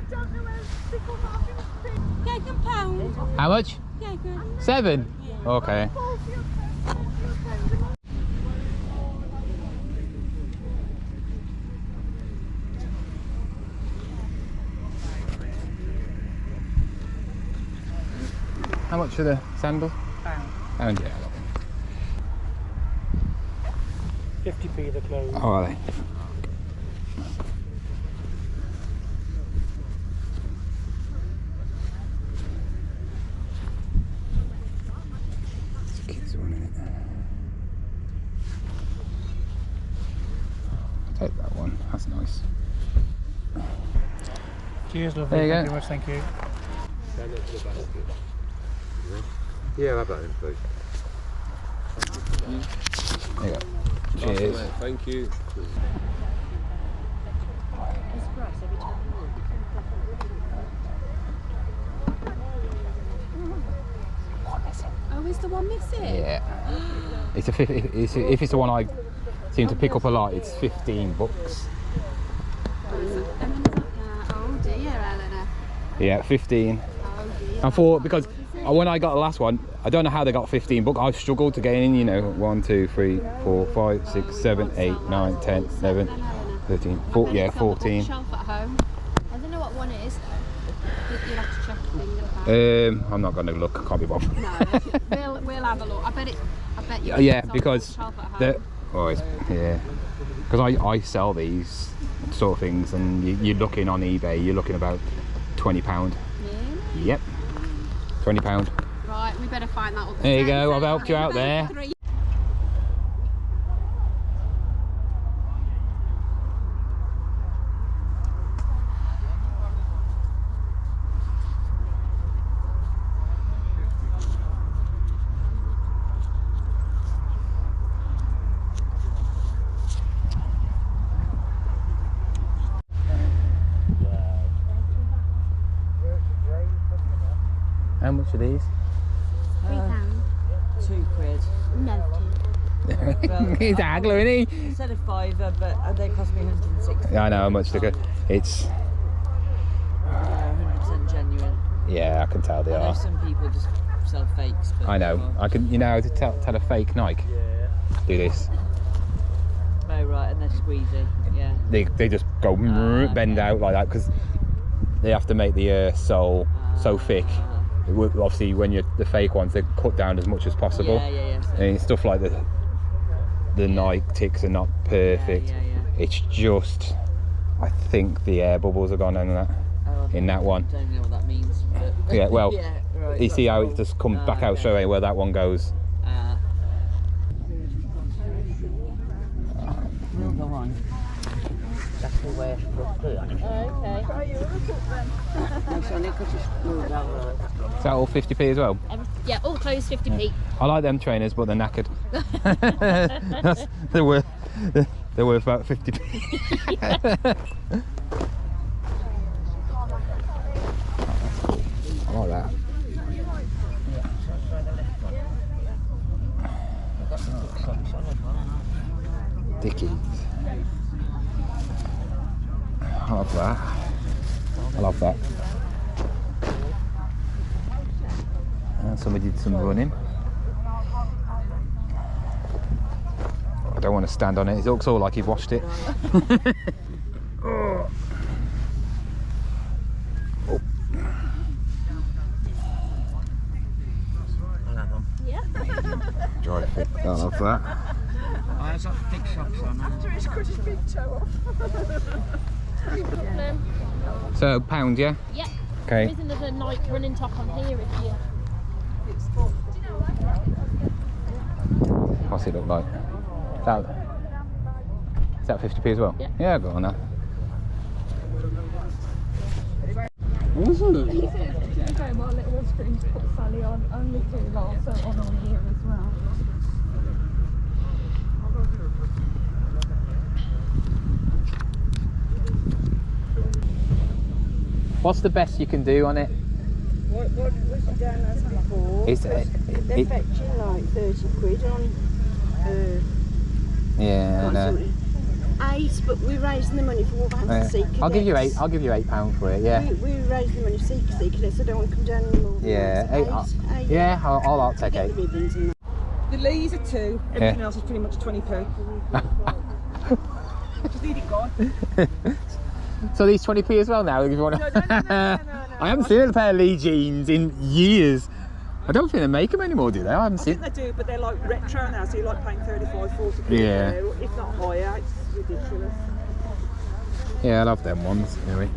don't know where it's £1. How much? Yeah, good. 7? Yeah. Okay. How much are the sandals? £1. Yeah. 50p the clothes. Oh, are they? It's a kid's one, isn't it? I'll take that one. That's nice. Cheers, lovely. There you Thank go. you very much, thank you. Stand up to the basket. Yeah, I'll have that in, please. There you go. Cheers. Thank you. Oh, is the one missing? Yeah. It's a if it's the one I seem to pick up a lot, it's £15. Oh dear, Eleanor. Yeah, 15. Oh dear. And for because when I got the last one, I don't know how they got 15, but I struggled to get in. You know, 1, 2, 3, 4, 5, 6, 7, 8, 9, 10, 11, 13, 14. Yeah, 14. Shelf at home. I don't know what one it is though. You'll have to check the thing. I'm not going to look. I can't be bothered. No, we'll have a look. I bet you. Yeah, because the because I sell these sort of things, and you're looking on eBay. You're looking about £20. Really? Yep, £20. Right, we better find that other. There you go. I've helped you out there. How much are these? £3. £2. No. He's a haggler, isn't he? Instead of £5, but they cost me 160. Yeah, I know how much they go. It's 100% genuine. yeah, I can tell they I know are. some people just sell fakes. But I know. I can. You know how to tell a fake Nike. Yeah. Do this. Oh right, and they're squeezy. Yeah. They just go bend out like that because they have to make the sole so thick. Obviously, when you're the fake ones, they're cut down as much as possible. Yeah. So, And stuff like the Nike ticks are not perfect. Yeah. It's just, I think the air bubbles are gone in that in that one. I don't know what that means. But Yeah, well, yeah, right, you see how cool. it just comes back out Okay. straight away where that one goes. We'll go on. That's the way I should put it on it. Okay. Is that all 50p as well? Yeah, all clothes 50p. I like them trainers, but they're knackered. they're worth about 50p. I like that. Dickies. I love that. I love that. And somebody did some running. I don't want to stand on it. It looks all like you've washed it. Oh. Yeah. Dry fit. I love that. I've got big socks on. After he's cut his big toe off. So £1, yeah? Yeah. Okay. There is another Nike running top on here if you. What's it look like? Is that 50p as well? Yeah. Yeah, go on that. Okay, my little screens put Sally on only too long, so on here as well. What's the best you can do on it? What was you down as before? It's, they're fetching like 30 quid on yeah, I know. 8, but we're raising the money for Wolverhampton Sea Cadets. I'll give you £8. I'll give you £8 for it. Yeah. We're raising the money for Sea Cadets. I don't want to come down anymore. Yeah. Eight. Yeah. I'll take Get 8. the ribbons and that. The Lees are 2, everything else is pretty much 20p. Just need it gone. So these 20p as well now. If you want. No. I haven't seen a pair of Lee jeans in years. I don't think they make them anymore, do they? I haven't I seen. think they do, but they're like retro now, so you're like paying 35, 40 quid Yeah. there, if not higher. It's ridiculous. Yeah, I love them ones. Anyway.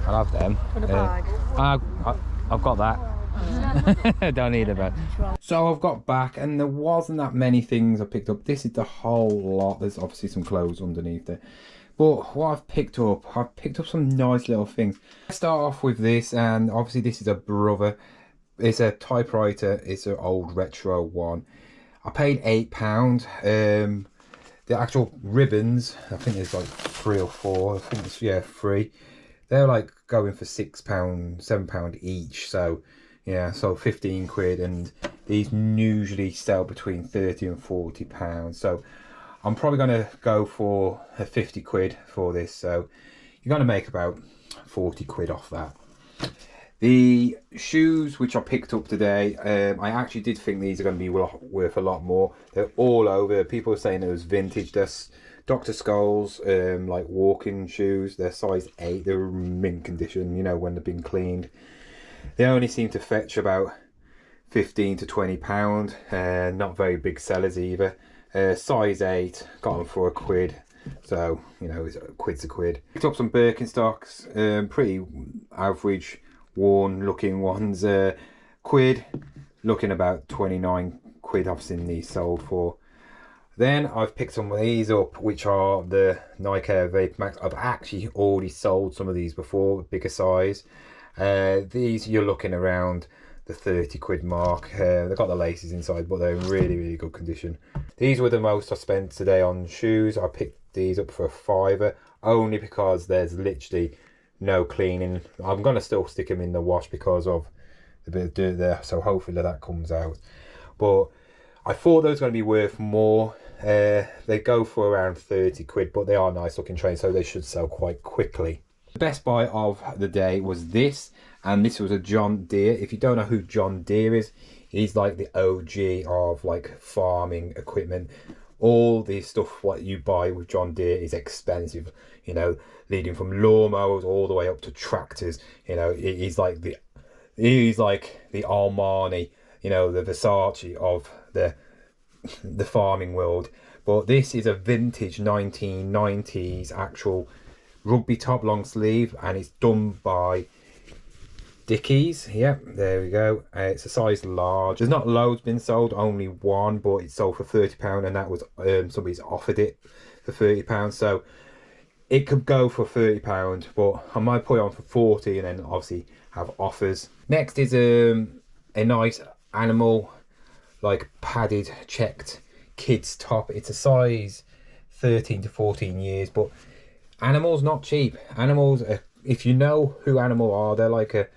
I love them. In a bag. I've got that. Don't need a bag. So I've got back, and there wasn't that many things I picked up. This is the whole lot. There's obviously some clothes underneath there. But what I've picked up some nice little things. Let's start off with this, and obviously this is a brother. It's a typewriter. It's an old retro one. I paid £8. The actual ribbons, I think there's like 3 or 4. I think it's 3. They're like going for £6, £7 each. So yeah, so 15 quid, and these usually sell between 30 and 40 pounds. So I'm probably going to go for 50 quid for this. So you're going to make about 40 quid off that. The shoes which I picked up today, I actually did think these are going to be worth a lot more. They're all over. People are saying it was vintage. They're Dr. Scholl's like walking shoes. They're size 8. They're mint condition, you know, when they've been cleaned. They only seem to fetch about 15 to 20 pound. Not very big sellers either. Size 8, got them for £1. So, you know, it's quid's a quid. Picked up some Birkenstocks, pretty average, worn looking ones. £1, looking about 29 quid I've seen these sold for. Then I've picked some of these up, which are the Nike Air Vapor Max. I've actually already sold some of these before, bigger size. These you're looking around the 30 quid mark. They've got the laces inside, but they're in really good condition. These were the most I spent today on shoes. I picked these up for £5, only because there's literally no cleaning. I'm going to still stick them in the wash because of the bit of dirt there, so hopefully that comes out. But I thought those were going to be worth more. They go for around 30 quid, but they are nice looking trains, so they should sell quite quickly. The best buy of the day was this, and this was a John Deere. If you don't know who John Deere is, he's like the OG of like farming equipment. All the stuff what you buy with John Deere is expensive, you know, leading from lawnmowers all the way up to tractors. You know, he's like the Armani, you know, the Versace of the farming world. But this is a vintage 1990s actual rugby top long sleeve, and it's done by Dickies. Yep, there we go. It's a size large. There's not loads been sold, only one, but it's sold for £30, and that was somebody's offered it for £30. So it could go for £30, but I might put it on for 40 and then obviously have offers. Next is a nice animal, like padded checked kids top. It's a size 13 to 14 years, but animals not cheap. Animals are, if you know who Animal are, they're like a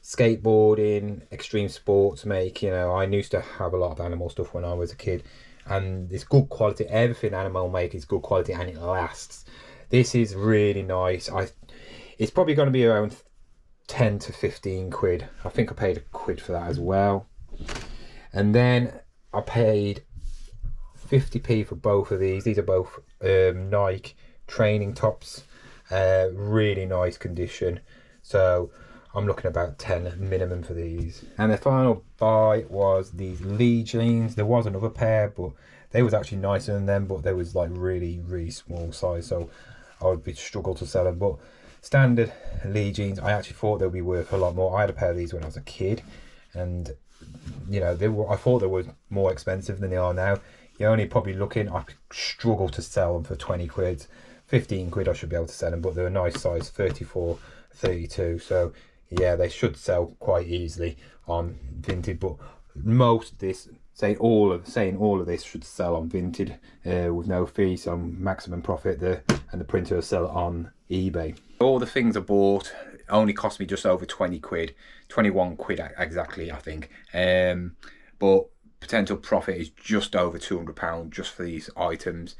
skateboarding extreme sports make. You know, I used to have a lot of Animal stuff when I was a kid, and it's good quality. Everything Animal make is good quality, and it lasts. This is really nice. It's probably going to be around 10 to 15 quid. I think I paid £1 for that as well. And then I paid 50p for both of these. These are both Nike training tops, really nice condition. So I'm looking about 10 minimum for these. And the final buy was these Lee jeans. There was another pair, but they was actually nicer than them, but they was like really small size, so I would be struggle to sell them. But standard Lee jeans, I actually thought they'd be worth a lot more. I had a pair of these when I was a kid, and you know, I thought they were more expensive than they are now. You're only probably looking, I struggle to sell them for 20 quid. 15 quid I should be able to sell them, but they're a nice size, 34, 32. So yeah, they should sell quite easily on Vinted. But most of this, saying all of this should sell on Vinted with no fee, so maximum profit there, and the printer will sell on eBay. All the things I bought only cost me just over 20 quid, 21 quid exactly, I think. But potential profit is just over £200 just for these items.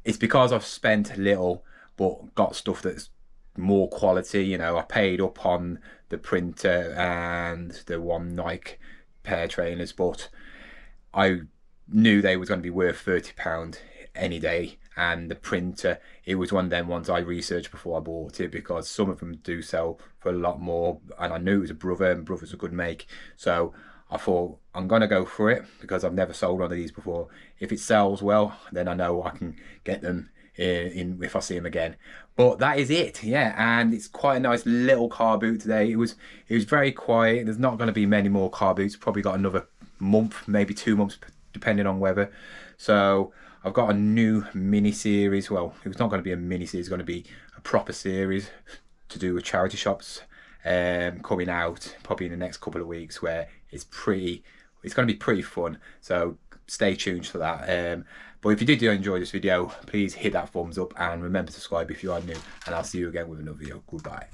It's because I've spent little but got stuff that's more quality. You know, I paid up on the printer and the one Nike pair trainers, but I knew they was going to be worth £30 any day. And the printer, it was one of them ones I researched before I bought it, because some of them do sell for a lot more, and I knew it was a Brother, and Brother's a good make, so I thought I'm gonna go for it because I've never sold one of these before. If it sells well, then I know I can get them in if I see them again. But that is it, yeah. And it's quite a nice little car boot today. It was very quiet. There's not going to be many more car boots. Probably got another month, maybe 2 months, depending on weather. So I've got a new mini series. Well, it's not going to be a mini series. It's going to be a proper series to do with charity shops coming out probably in the next couple of weeks, where it's going to be pretty fun. So stay tuned for that. But if you did enjoy this video, please hit that thumbs up and remember to subscribe if you are new, and I'll see you again with another video. Goodbye.